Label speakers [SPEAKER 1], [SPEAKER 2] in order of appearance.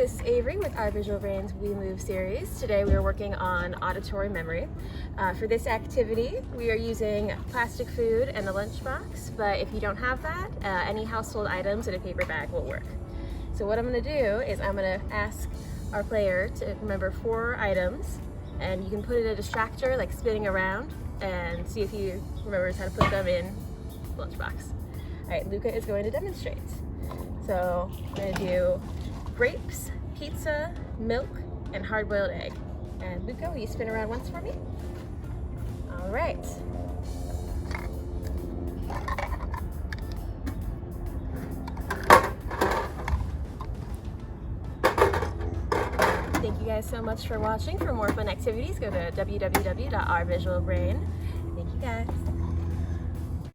[SPEAKER 1] this is Avery with our Visual Brains We Move series. Today we are working on auditory memory. For this activity, we are using plastic food and a lunchbox, but if you don't have that, any household items in a paper bag will work. So what I'm going to do is I'm going to ask our player to remember 4 items, and you can put it in a distractor like spinning around and see if he remembers how to put them in the lunchbox. All right, Luca is going to demonstrate. So I'm going to do grapes, pizza, milk, and hard-boiled egg. And Luca, will you spin around once for me? All right. Thank you guys so much for watching. For more fun activities, go to www.ourvisualbrain.com.